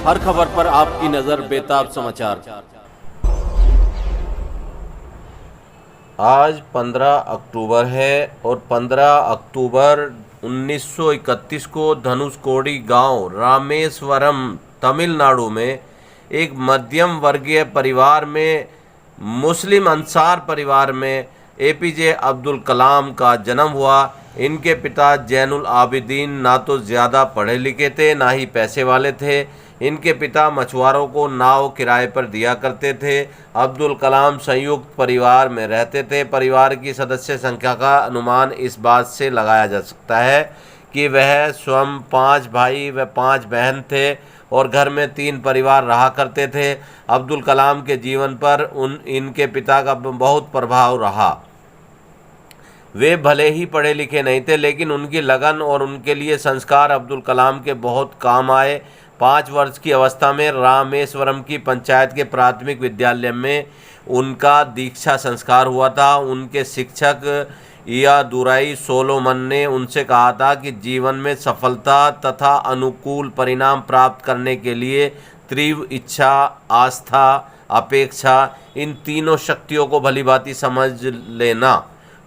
हर खबर पर आपकी नजर बेताब समाचार। आज 15 अक्टूबर है और 15 अक्टूबर 1931 को धनुषकोडी गांव रामेश्वरम तमिलनाडु में एक मध्यम वर्गीय परिवार में, मुस्लिम अंसार परिवार में एपीजे अब्दुल कलाम का जन्म हुआ। इनके पिता जैनुल आबिदीन ना तो ज़्यादा पढ़े लिखे थे, ना ही पैसे वाले थे। इनके पिता मछुआरों को नाव किराए पर दिया करते थे। अब्दुल कलाम संयुक्त परिवार में रहते थे। परिवार की सदस्य संख्या का अनुमान इस बात से लगाया जा सकता है कि वह स्वयं 5 भाई व 5 बहन थे और घर में 3 परिवार रहा करते थे। अब्दुल कलाम के जीवन पर इनके पिता का बहुत प्रभाव रहा। वे भले ही पढ़े लिखे नहीं थे, लेकिन उनकी लगन और उनके लिए संस्कार अब्दुल कलाम के बहुत काम आए। 5 वर्ष की अवस्था में रामेश्वरम की पंचायत के प्राथमिक विद्यालय में उनका दीक्षा संस्कार हुआ था। उनके शिक्षक इयादुराई सोलोमन ने उनसे कहा था कि जीवन में सफलता तथा अनुकूल परिणाम प्राप्त करने के लिए तीव्र इच्छा, आस्था, अपेक्षा, इन तीनों शक्तियों को भलीभांति समझ लेना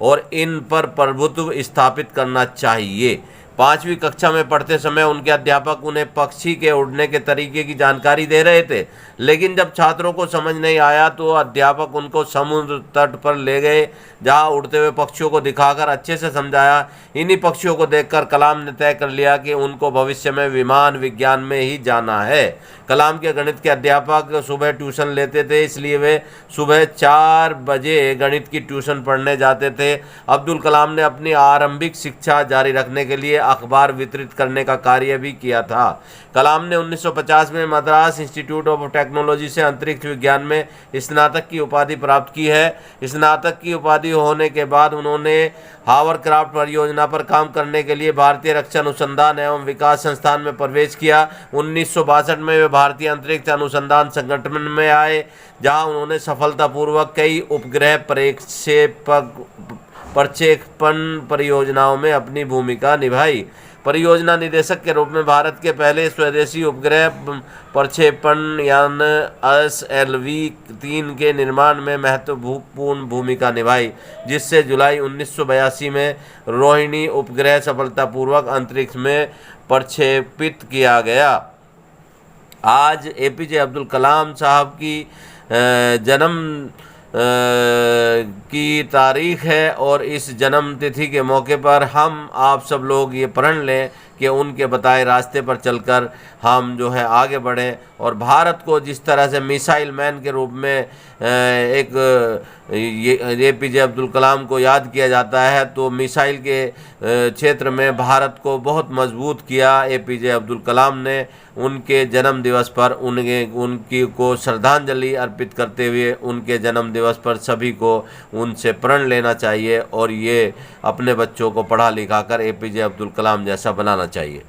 और इन पर प्रभुत्व स्थापित करना चाहिए। 5वीं कक्षा में पढ़ते समय उनके अध्यापक उन्हें पक्षी के उड़ने के तरीके की जानकारी दे रहे थे, लेकिन जब छात्रों को समझ नहीं आया तो अध्यापक उनको समुद्र तट पर ले गए, जहां उड़ते हुए पक्षियों को दिखाकर अच्छे से समझाया। इन्हीं पक्षियों को देखकर कलाम ने तय कर लिया कि उनको भविष्य में विमान विज्ञान में ही जाना है। कलाम के गणित के अध्यापक सुबह ट्यूशन लेते थे, इसलिए वे सुबह 4 बजे गणित की ट्यूशन पढ़ने जाते थे। अब्दुल कलाम ने अपनी आरंभिक शिक्षा जारी रखने के लिए अखबार वितरित करने का कार्य भी किया था। कलाम ने 1950 में मद्रास इंस्टीट्यूट ऑफ टेक्नोलॉजी से अंतरिक्ष विज्ञान में स्नातक की उपाधि प्राप्त की है। स्नातक की उपाधि होने के बाद उन्होंने हावरक्राफ्ट परियोजना पर काम करने के लिए भारतीय रक्षा अनुसंधान एवं विकास संस्थान में प्रवेश किया। 1962 में वे भारतीय अंतरिक्ष अनुसंधान संगठन में आए, जहां उन्होंने सफलतापूर्वक कई उपग्रह प्रक्षेपण परियोजनाओं में अपनी भूमिका निभाई। परियोजना निदेशक के रूप में भारत के पहले स्वदेशी उपग्रह प्रक्षेपण यान SLV-3 के निर्माण में महत्वपूर्ण भूमिका निभाई, जिससे जुलाई 1982 में रोहिणी उपग्रह सफलतापूर्वक अंतरिक्ष में प्रक्षेपित किया गया। आज एपीजे अब्दुल कलाम साहब की जन्म की तारीख है और इस जन्म तिथि के मौके पर हम आप सब लोग ये प्रण लें कि उनके बताए रास्ते पर चलकर हम जो है आगे बढ़ें और भारत को जिस तरह से मिसाइल मैन के रूप में एक एपीजे अब्दुल कलाम को याद किया जाता है, तो मिसाइल के क्षेत्र में भारत को बहुत मजबूत किया एपीजे अब्दुल कलाम ने। उनके जन्म दिवस पर उनकी को श्रद्धांजलि अर्पित करते हुए उनके जन्म दिवस पर सभी को उनसे प्रण लेना चाहिए और ये अपने बच्चों को पढ़ा लिखा कर एपीजे अब्दुल कलाम जैसा बनाना चाहिए।